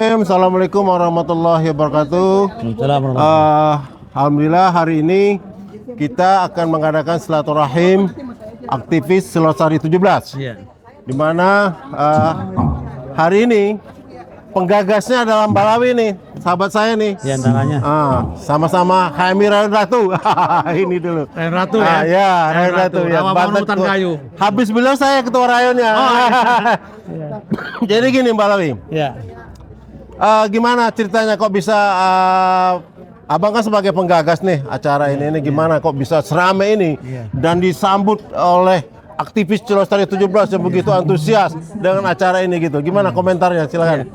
Assalamualaikum warahmatullahi wabarakatuh. Alhamdulillah hari ini kita akan mengadakan silaturahim aktivis Selosari 17. Di mana hari ini penggagasnya adalah Mbak Lawi nih, sahabat saya nih. Di antaranya. Sama-sama Khaimi Rayon Ratu. Ini dulu. Rayon Ratu ya? Ya, Rayon Ratu. Ya, Hutan Kayu. Habis beliau saya ketua rayonnya. Jadi gini Mbak Lawi. Ya. Gimana ceritanya kok bisa Abang kan sebagai penggagas nih acara ini gimana kok bisa serame ini dan disambut oleh aktivis Selosari 17 yang begitu antusias dengan acara ini gitu. Gimana komentarnya? Silakan.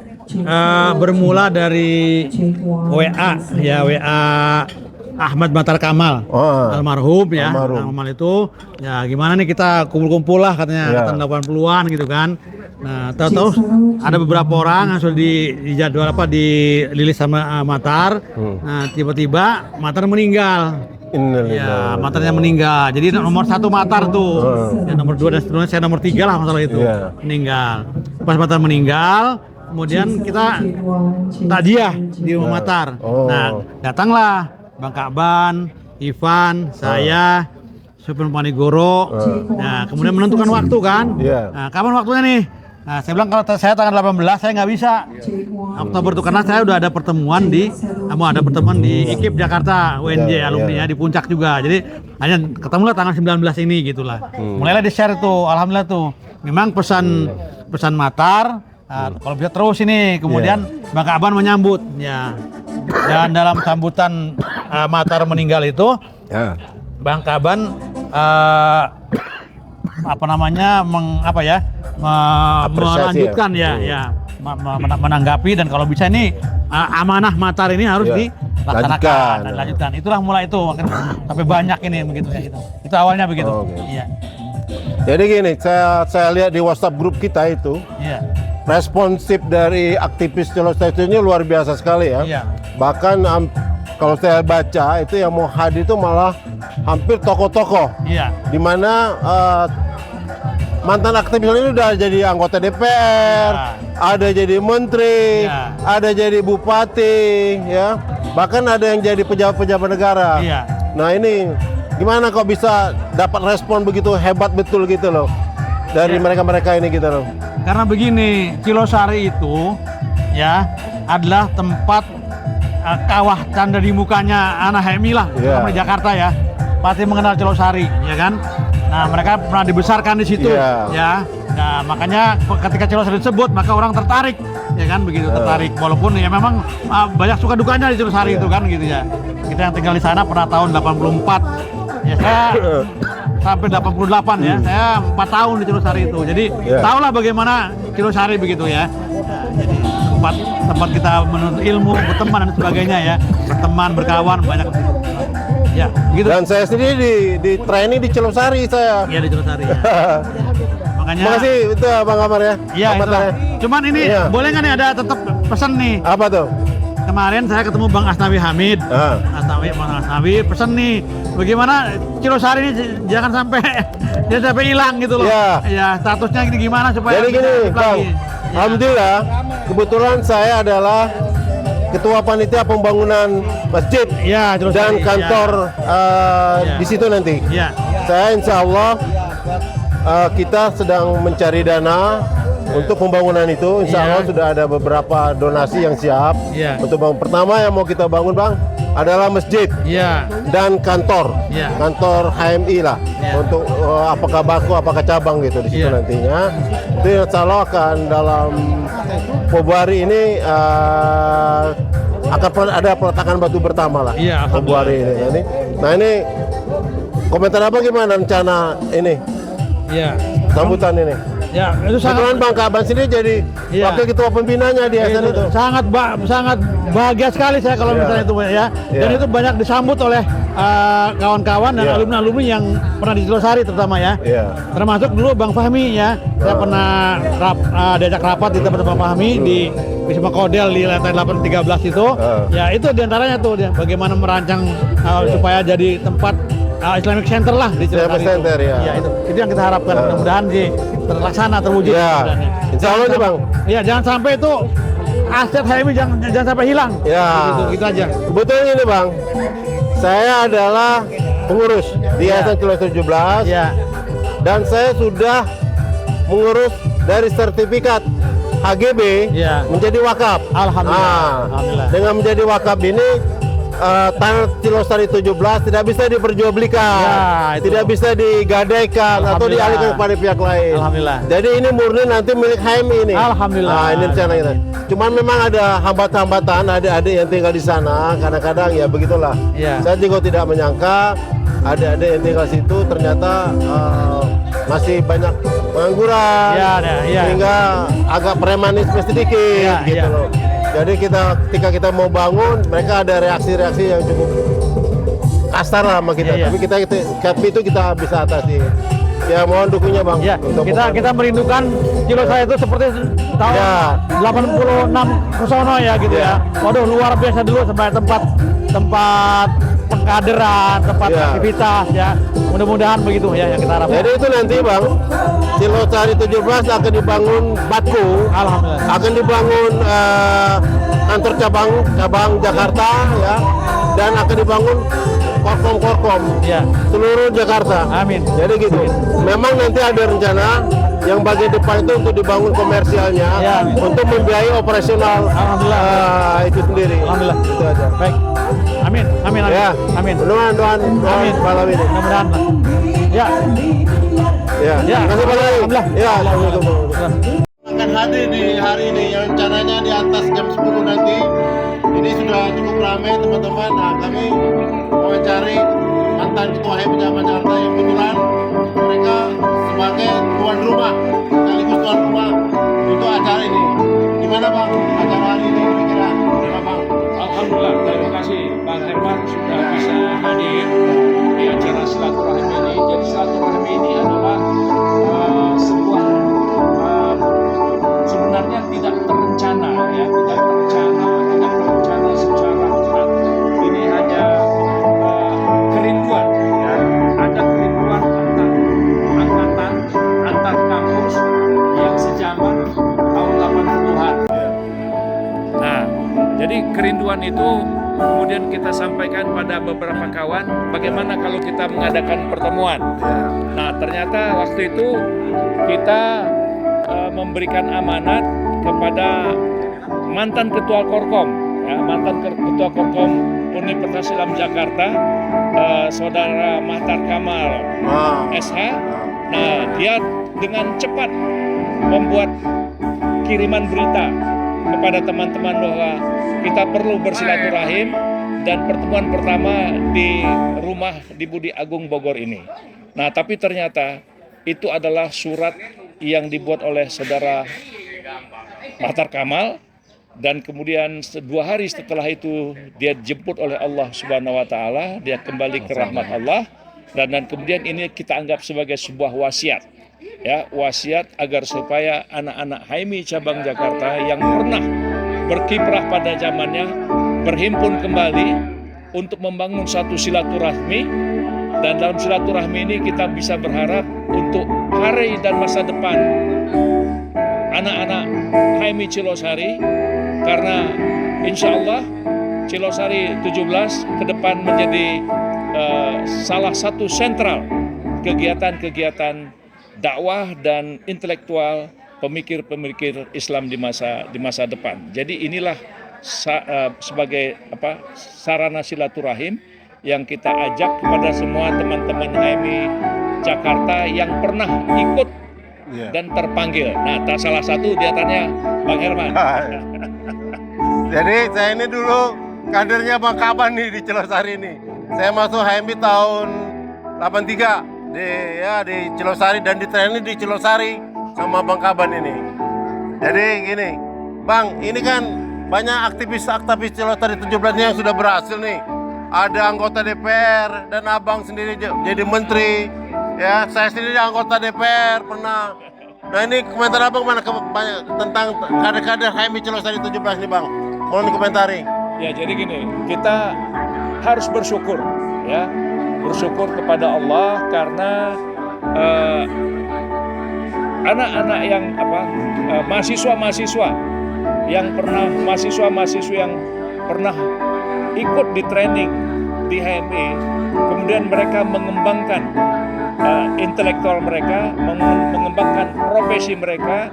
Bermula dari WA Ahmad Batar Kamal, almarhum ya. Kamal itu ya gimana nih kita kumpul-kumpul lah katanya tahun 80-an gitu kan. Nah, tahu ada beberapa orang yang sudah dijadwal dililis sama Matar. Nah, tiba-tiba Matar meninggal. Ya, Matarnya meninggal. Jadi nomor 1 Matar tuh. Ya, nomor 2 dan seterusnya, saya nomor 3 lah masalah itu. Meninggal. Pas Matar meninggal, kemudian kita takziah di rumah Matar. Nah, datanglah Bang Kaban, Ivan, saya, Supir Panigoro. Nah, kemudian menentukan waktu kan. Nah, kapan waktunya nih? Nah, saya bilang kalau saya tanggal 18 saya nggak bisa. Oktober itu karena saya udah ada pertemuan di IKIP Jakarta, UNJ alumni ya di Puncak juga. Jadi hanya ketemulah tanggal 19 ini gitulah. Mulailah di-share tuh, alhamdulillah tuh. Memang pesan Matar kalau bisa terus ini. Kemudian Bang Kaban menyambut ya. Dan dalam sambutan Matar meninggal itu, Bang Kaban melanjutkan menanggapi dan kalau bisa ini amanah Matar ini harus dilaksanakan dan lanjutkan. Itulah mulai itu sampai banyak ini begitu ya. Itu awalnya begitu. Iya. Jadi gini, saya lihat di WhatsApp grup kita itu. Responsif dari aktivis Selosari ini luar biasa sekali ya. Bahkan kalau saya baca itu yang mau hadir itu malah hampir tokoh-tokoh. Di mana mantan aktivis ini udah jadi anggota DPR, ada jadi menteri, ada jadi bupati, ya. Bahkan ada yang jadi pejabat-pejabat negara. Nah ini gimana kok bisa dapat respon begitu hebat betul gitu loh dari mereka-mereka ini gitu loh. Karena begini, Selosari itu ya adalah tempat kawah canda di mukanya anak Hemi lah, di Jakarta ya. Pasti mengenal Selosari, ya kan? Nah, mereka pernah dibesarkan di situ, ya. Nah, makanya ketika Selosari disebut, maka orang tertarik, ya kan? Begitu tertarik. Walaupun ya memang banyak suka dukanya di Selosari itu kan, gitu ya. Kita yang tinggal di sana pernah tahun 84. Ya saya sampai 88 ya, saya 4 tahun di Selosari itu. Jadi tahulah bagaimana Selosari begitu ya. Nah, jadi tempat kita menuntut ilmu, berteman dan sebagainya ya. Berteman, berkawan, banyak ya, begitu. Dan saya sendiri di training di Selosari saya. Iya, di Selosari ya. Makanya makasih itu Bang Kamar ya. Iya, cuman ini boleh nggak nih ada tetap pesan nih. Apa tuh? Kemarin saya ketemu Bang Asnawi Hamid. Bang Asnawi pesan nih, bagaimana Selosari ini jangan sampai hilang gitu loh. Ya, statusnya gimana supaya jadi gini, Bang. Alhamdulillah, kebetulan saya adalah Ketua Panitia Pembangunan Masjid dan kantor di situ nanti. Saya insya Allah kita sedang mencari dana untuk pembangunan itu. Insya Allah sudah ada beberapa donasi yang siap. Untuk pertama yang mau kita bangun Bang adalah masjid dan kantor HMI lah. Untuk apakah Bako, apakah cabang gitu di situ nantinya. Itu insya Allah akan dalam Februari ini akan ada peletakan batu pertama lah. Februari ini. Nah ini komentar apa gimana rencana ini? Sambutan ini. Ya, itu sangat Bang Kaban sendiri jadi wakil ketua pembinanya di yayasan itu. Sangat bahagia sekali saya kalau misalnya itu ya. Dan itu banyak disambut oleh kawan-kawan dan alumni-alumni yang pernah di Selosari terutama ya. Termasuk dulu Bang Fahmi ya. Saya pernah diajak rapat di tempat Bang Fahmi di Wisma Kodel di lantai 813 itu. Ya itu diantaranya tuh bagaimana merancang supaya jadi tempat Islamic Center lah di Selosari itu. Itu yang kita harapkan, mudah-mudahan sih terlaksana, terwujud. Insya Allah nih Bang. Ya jangan sampai itu aset HMI jangan sampai hilang. Ya. Gitu aja. Kebetulan ini Bang, saya adalah pengurus di Yayasan Ciloser 17. Ya. Dan saya sudah mengurus dari sertifikat HGB menjadi wakaf. Alhamdulillah. Alhamdulillah. Dengan menjadi wakaf ini tanah Cilosari 17 tidak bisa diperjualbelikan, tidak bisa digadaikan atau dialihkan kepada pihak lain. Alhamdulillah. Jadi ini murni nanti milik HMI ini. Alhamdulillah. Nah, ini rencana kita. Cuman memang ada hambatan-hambatan, adik-adik yang tinggal di sana, kadang-kadang ya begitulah. Saya juga tidak menyangka adik-adik yang tinggal situ ternyata masih banyak pengangguran, sehingga agak premanisme sedikit gitu loh. Jadi ketika kita mau bangun, mereka ada reaksi-reaksi yang cukup kasar lah sama kita. Tapi itu kita bisa atasi. Ya mohon dukungnya Bang. Kita merindukan Cilosari itu seperti tahun 86 kesono ya gitu ya. Waduh luar biasa dulu sebagai tempat pengkaderan, tempat aktivitas ya. Mudah-mudahan begitu ya yang kita harapkan. Jadi itu nanti Bang, Cilosari 17 akan dibangun Batku. Alhamdulillah. Akan dibangun kantor cabang Jakarta ya, dan akan dibangun korkom seluruh Jakarta. Amin. Jadi gitu. Memang nanti ada rencana yang bagian depan itu untuk dibangun komersialnya, untuk membiayai operasional itu sendiri. Alhamdulillah. Itu aja. Baik. Amin. Amin. Ya. Amin. Doain malam ini. Mudah-mudahan. Ya. Terima kasih Pak Lali. Alhamdulillah. Ya, akan hadir di hari ini yang rencananya di atas jam 10 nanti. Ini sudah cukup ramai teman-teman. Nah, kami mencari mantan ketua HMI Cabang Jakarta yang kebetulan mereka sebagai tuan rumah, sekaligus tuan rumah untuk acara ini. Gimana Bang acara hari ini kira-kira? Bang? Alhamdulillah, terima kasih Bang Herman sudah bisa hadir di acara silaturahmi ini. Jadi silaturahmi ini adalah sebuah sebenarnya tidak terencana ya, tidak terencana secara berat. Ini hanya kerinduan ya, ada kerinduan antar kampus yang sejaman tahun 80-an. Nah, jadi kerinduan itu kemudian kita sampaikan pada beberapa kawan, bagaimana kalau kita mengadakan pertemuan. Nah, ternyata waktu itu kita memberikan amanat kepada mantan ketua Korkom, ya, mantan ketua Korkom Universitas Islam Jakarta, saudara Mahtar Kamal SH. Nah, dia dengan cepat membuat kiriman berita kepada teman-teman bahwa kita perlu bersilaturahim, dan pertemuan pertama di rumah di Budi Agung Bogor ini. Nah, tapi ternyata itu adalah surat yang dibuat oleh saudara Mahtar Kamal, dan kemudian 2 hari setelah itu dia dijemput oleh Allah Subhanahu wa taala, dia kembali ke rahmat Allah, dan kemudian ini kita anggap sebagai sebuah wasiat. Ya, wasiat agar supaya anak-anak HMI Cabang Jakarta yang pernah berkiprah pada zamannya berhimpun kembali untuk membangun satu silaturahmi, dan dalam silaturahmi ini kita bisa berharap untuk hari dan masa depan anak-anak HMI Cilosari, karena insya Allah Cilosari 17 ke depan menjadi salah satu sentral kegiatan-kegiatan dakwah dan intelektual pemikir-pemikir Islam di masa depan. Jadi inilah sebagai sarana silaturahim yang kita ajak kepada semua teman-teman HMI Jakarta yang pernah ikut dan terpanggil. Nah, salah satu diantaranya Bang Herman. Jadi saya ini dulu kadernya Bang Kaban nih di Cilosari ini. Saya masuk HMI tahun 83 di Cilosari, dan ditraining di Cilosari sama Bang Kaban ini. Jadi gini, Bang, ini kan banyak aktivis-aktivis Cilosari 17 yang sudah berhasil nih. Ada anggota DPR dan Abang sendiri jadi menteri. Ya, saya sendiri anggota DPR pernah. Nah, ini komentar Abang mana tentang kader-kader HMI Cilosari 17 nih, Bang? Mohon dikomentari. Ya, jadi gini, kita harus bersyukur ya. Bersyukur kepada Allah karena anak-anak yang mahasiswa-mahasiswa yang pernah mahasiswa-mahasiswa yang pernah ikut di training di HMI, kemudian mereka mengembangkan intelektual mereka, mengembangkan profesi mereka,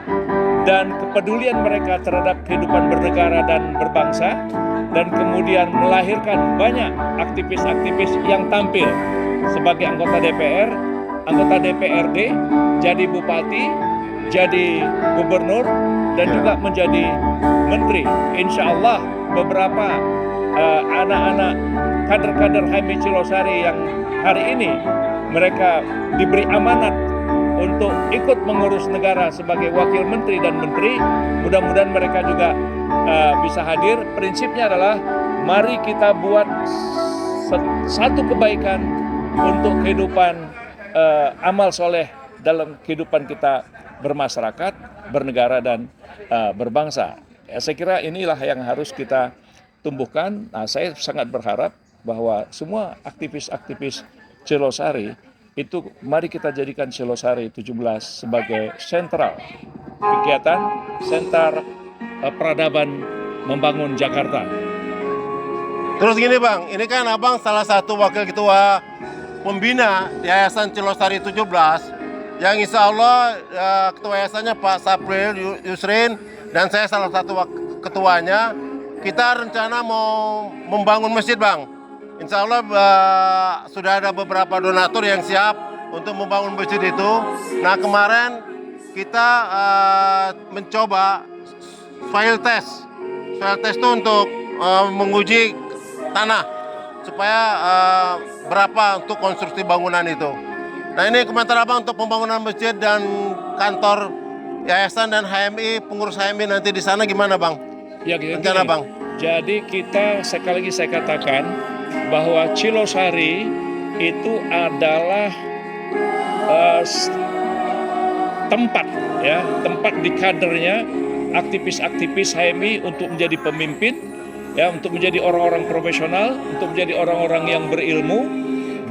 dan kepedulian mereka terhadap kehidupan bernegara dan berbangsa, dan kemudian melahirkan banyak aktivis-aktivis yang tampil sebagai anggota DPR, anggota DPRD, jadi bupati, jadi gubernur, dan juga menjadi menteri. Insya Allah beberapa anak-anak kader-kader HMI Cilosari yang hari ini mereka diberi amanat untuk ikut mengurus negara sebagai wakil menteri dan menteri, mudah-mudahan mereka juga bisa hadir. Prinsipnya adalah mari kita buat satu kebaikan untuk kehidupan amal soleh dalam kehidupan kita bermasyarakat, bernegara, dan berbangsa. Ya, saya kira inilah yang harus kita tumbuhkan. Nah, saya sangat berharap bahwa semua aktivis-aktivis Cilosari itu mari kita jadikan Cilosari 17 sebagai sentral kegiatan, sentar peradaban membangun Jakarta. Terus gini Bang, ini kan Abang salah satu wakil ketua pembina Yayasan Cilosari 17 yang insya Allah ketua yayasannya Pak Sapril Yusrin dan saya salah satu ketuanya. Kita rencana mau membangun masjid Bang. Insya Allah sudah ada beberapa donatur yang siap untuk membangun masjid itu. Nah kemarin kita mencoba soil test. Soil test itu untuk menguji tanah supaya berapa untuk konstruksi bangunan itu. Nah ini komentar Abang untuk pembangunan masjid dan kantor yayasan dan HMI, pengurus HMI nanti di sana gimana Bang? Ya, rencana Bang? Jadi kita sekali lagi saya katakan bahwa Cilosari itu adalah tempat di kadernya aktivis-aktivis HMI untuk menjadi pemimpin, ya, untuk menjadi orang-orang profesional, untuk menjadi orang-orang yang berilmu,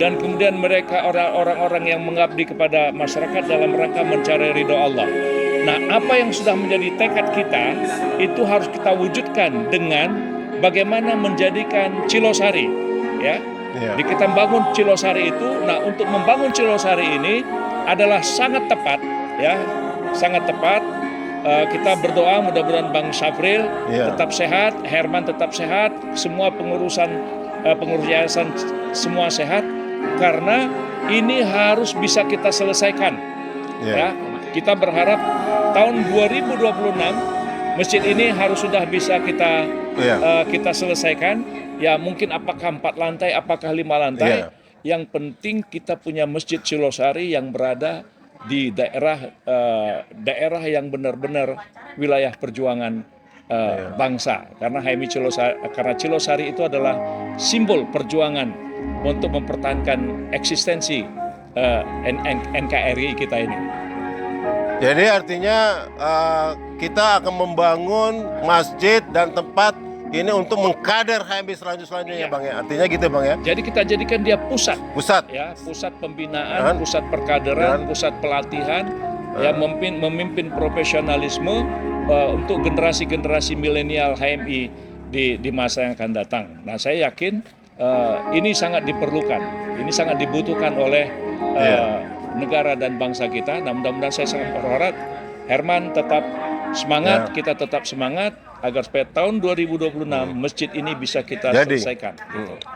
dan kemudian mereka orang-orang yang mengabdi kepada masyarakat dalam rangka mencari ridho Allah. Nah, apa yang sudah menjadi tekad kita itu harus kita wujudkan dengan bagaimana menjadikan Cilosari, ya. Di kita bangun Cilosari itu. Nah, untuk membangun Cilosari ini adalah sangat tepat, ya, sangat tepat. Kita berdoa mudah-mudahan Bang Sapril tetap sehat, Herman tetap sehat, semua pengurus yayasan semua sehat, karena ini harus bisa kita selesaikan. Ya, kita berharap tahun 2026 masjid ini harus sudah bisa kita selesaikan. Ya, mungkin apakah 4 lantai, apakah 5 lantai. Yang penting kita punya masjid Cilosari yang berada di daerah yang benar-benar wilayah perjuangan bangsa. Karena HMI Cilosari itu adalah simbol perjuangan untuk mempertahankan eksistensi NKRI kita ini. Jadi artinya kita akan membangun masjid dan tempat ini untuk mengkader HMI selanjutnya Bang ya. Artinya gitu Bang ya. Jadi kita jadikan dia pusat. Ya, pusat pembinaan, pusat perkaderan, pusat pelatihan, ya, memimpin profesionalisme untuk generasi-generasi milenial HMI di masa yang akan datang. Nah, saya yakin ini sangat diperlukan. Ini sangat dibutuhkan oleh negara dan bangsa kita. Nah, mudah-mudahan saya sangat berharap Herman tetap semangat, kita tetap semangat agar supaya tahun 2026 masjid ini bisa kita selesaikan.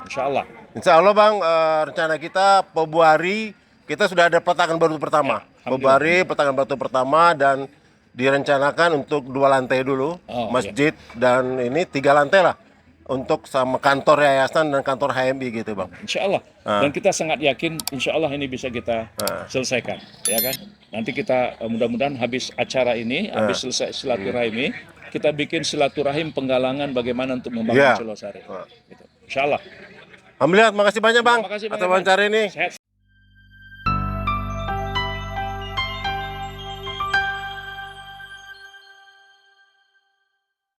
Insya Allah. Insya Allah Bang, rencana kita Februari kita sudah ada peletakan batu pertama. Februari peletakan batu pertama dan direncanakan untuk 2 lantai dulu masjid dan ini 3 lantai lah. Untuk sama kantor yayasan dan kantor HMI gitu Bang. Insya Allah. Dan kita sangat yakin insya Allah ini bisa kita selesaikan, ya kan. Nanti kita mudah-mudahan habis acara ini, habis selesai silaturahmi, kita bikin silaturahim penggalangan bagaimana untuk membangun Cilosari. Gitu. Insya Allah. Alhamdulillah, makasih banyak Bang atas wawancara ini.